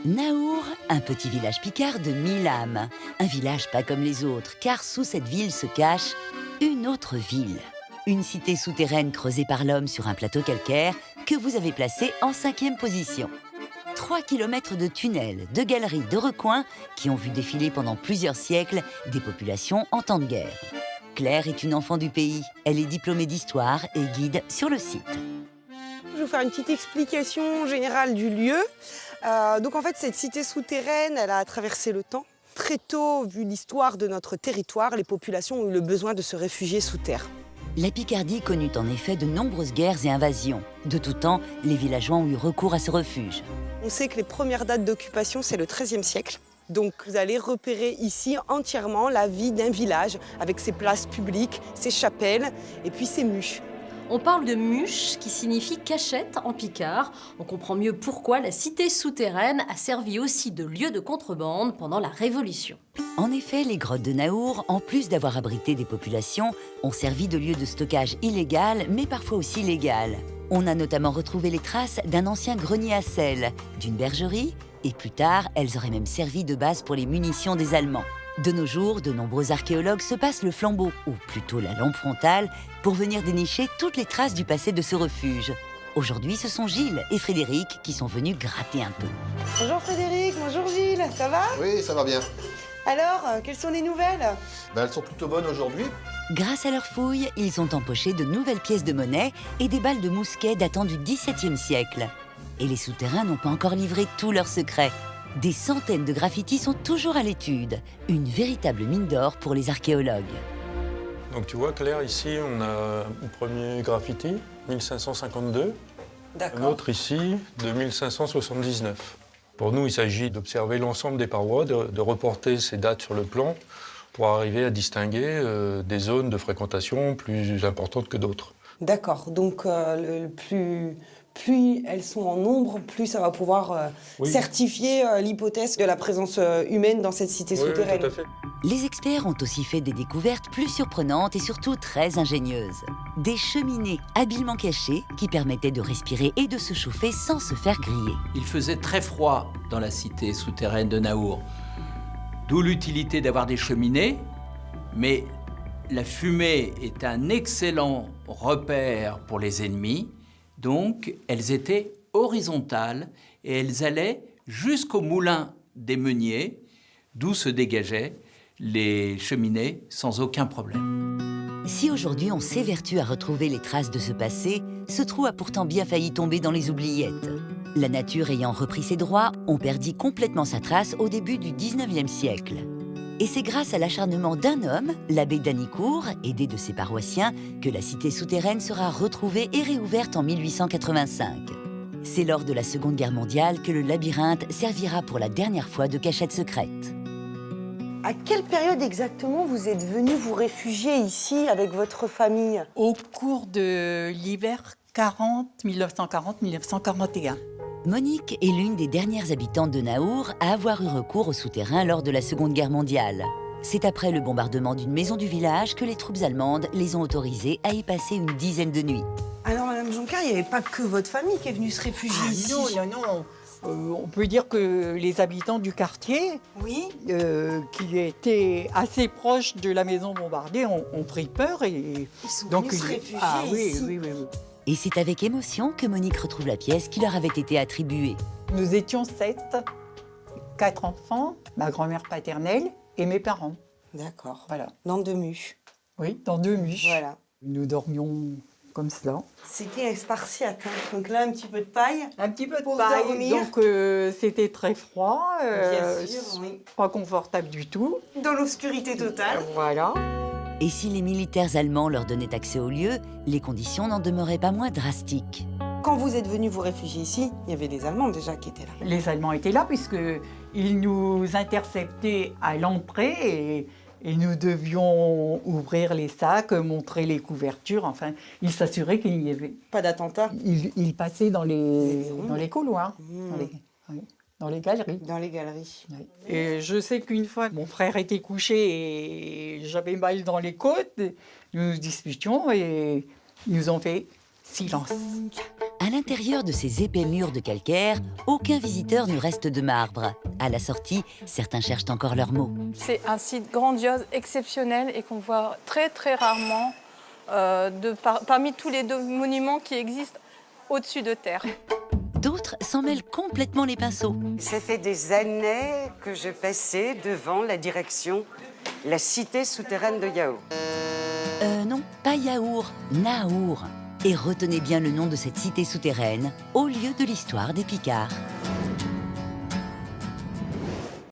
Naour, un petit village picard de 1000 âmes. Un village pas comme les autres, car sous cette ville se cache une autre ville. Une cité souterraine creusée par l'homme sur un plateau calcaire que vous avez placée en 5e position. 3 kilomètres de tunnels, de galeries, de recoins qui ont vu défiler pendant plusieurs siècles des populations en temps de guerre. Claire est une enfant du pays. Elle est diplômée d'histoire et guide sur le site. Je vais vous faire une petite explication générale du lieu. Donc en fait, cette cité souterraine, elle a traversé le temps. Très tôt, vu l'histoire de notre territoire, les populations ont eu le besoin de se réfugier sous terre. La Picardie connut en effet de nombreuses guerres et invasions. De tout temps, les villageois ont eu recours à ce refuge. On sait que les premières dates d'occupation, c'est le XIIIe siècle. Donc vous allez repérer ici entièrement la vie d'un village, avec ses places publiques, ses chapelles et puis ses muches. On parle de muche, qui signifie cachette en picard. On comprend mieux pourquoi la cité souterraine a servi aussi de lieu de contrebande pendant la Révolution. En effet, les grottes de Naour, en plus d'avoir abrité des populations, ont servi de lieu de stockage illégal, mais parfois aussi légal. On a notamment retrouvé les traces d'un ancien grenier à sel, d'une bergerie, et plus tard, elles auraient même servi de base pour les munitions des Allemands. De nos jours, de nombreux archéologues se passent le flambeau, ou plutôt la lampe frontale, pour venir dénicher toutes les traces du passé de ce refuge. Aujourd'hui, ce sont Gilles et Frédéric qui sont venus gratter un peu. Bonjour Frédéric, bonjour Gilles, ça va? Oui, ça va bien. Alors, quelles sont les nouvelles? Elles sont plutôt bonnes aujourd'hui. Grâce à leurs fouilles, ils ont empoché de nouvelles pièces de monnaie et des balles de mousquet datant du XVIIe siècle. Et les souterrains n'ont pas encore livré tous leurs secrets. Des centaines de graffitis sont toujours à l'étude. Une véritable mine d'or pour les archéologues. Donc tu vois Claire, ici on a un premier graffiti, 1552. D'accord. Un autre ici, de 1579. Pour nous, il s'agit d'observer l'ensemble des parois, de reporter ces dates sur le plan pour arriver à distinguer des zones de fréquentation plus importantes que d'autres. D'accord, donc plus elles sont en nombre, plus ça va pouvoir certifier l'hypothèse de la présence humaine dans cette cité souterraine. Oui, tout à fait. Les experts ont aussi fait des découvertes plus surprenantes et surtout très ingénieuses. Des cheminées habilement cachées qui permettaient de respirer et de se chauffer sans se faire griller. Il faisait très froid dans la cité souterraine de Naour. D'où l'utilité d'avoir des cheminées, mais la fumée est un excellent repère pour les ennemis. Donc, elles étaient horizontales et elles allaient jusqu'au moulin des meuniers, d'où se dégageaient les cheminées sans aucun problème. Si aujourd'hui on s'évertue à retrouver les traces de ce passé, ce trou a pourtant bien failli tomber dans les oubliettes. La nature ayant repris ses droits, on perdit complètement sa trace au début du 19e siècle. Et c'est grâce à l'acharnement d'un homme, l'abbé d'Anicourt, aidé de ses paroissiens, que la cité souterraine sera retrouvée et réouverte en 1885. C'est lors de la Seconde Guerre mondiale que le labyrinthe servira pour la dernière fois de cachette secrète. À quelle période exactement vous êtes venu vous réfugier ici avec votre famille? Au cours de l'hiver 1940-1941. Monique est l'une des dernières habitantes de Naour à avoir eu recours au souterrain lors de la Seconde Guerre mondiale. C'est après le bombardement d'une maison du village que les troupes allemandes les ont autorisées à y passer une dizaine de nuits. Alors Madame Joncar, il n'y avait pas que votre famille qui est venue se réfugier ici? Non. On peut dire que les habitants du quartier, Oui. qui étaient assez proches de la maison bombardée, ont pris peur et Ils sont donc venus se réfugier oui, ici. oui. Et c'est avec émotion que Monique retrouve la pièce qui leur avait été attribuée. Nous étions 7, 4 enfants, ma grand-mère paternelle et mes parents. D'accord. Voilà. Dans 2 muches. Oui, dans 2 muches. Voilà. Nous dormions comme cela. C'était spartiate, hein. Donc là, un petit peu de paille. Un petit peu de Pour paille, dormir. donc c'était très froid, Bien sûr, oui. pas confortable du tout. Dans l'obscurité totale. Voilà. Et si les militaires allemands leur donnaient accès au lieu, les conditions n'en demeuraient pas moins drastiques. Quand vous êtes venus vous réfugier ici, il y avait des Allemands déjà qui étaient là. Les Allemands étaient là puisqu'ils nous interceptaient à l'entrée et nous devions ouvrir les sacs, montrer les couvertures, enfin, ils s'assuraient qu'il y avait... Pas d'attentat. Ils passaient dans les couloirs, Mmh. dans les galeries. Dans les galeries. Oui. Et je sais qu'une fois, mon frère était couché et j'avais mal dans les côtes. Nous nous disputions et ils nous ont fait silence. À l'intérieur de ces épais murs de calcaire, aucun visiteur ne reste de marbre. À la sortie, certains cherchent encore leurs mots. C'est un site grandiose, exceptionnel et qu'on voit très très rarement parmi tous les monuments qui existent au-dessus de terre. D'autres s'en mêlent complètement les pinceaux. Ça fait des années que je passais devant la direction, la cité souterraine de Yaourt. Non, pas Yaourt, Naour. Et retenez bien le nom de cette cité souterraine, au lieu de l'histoire des Picards.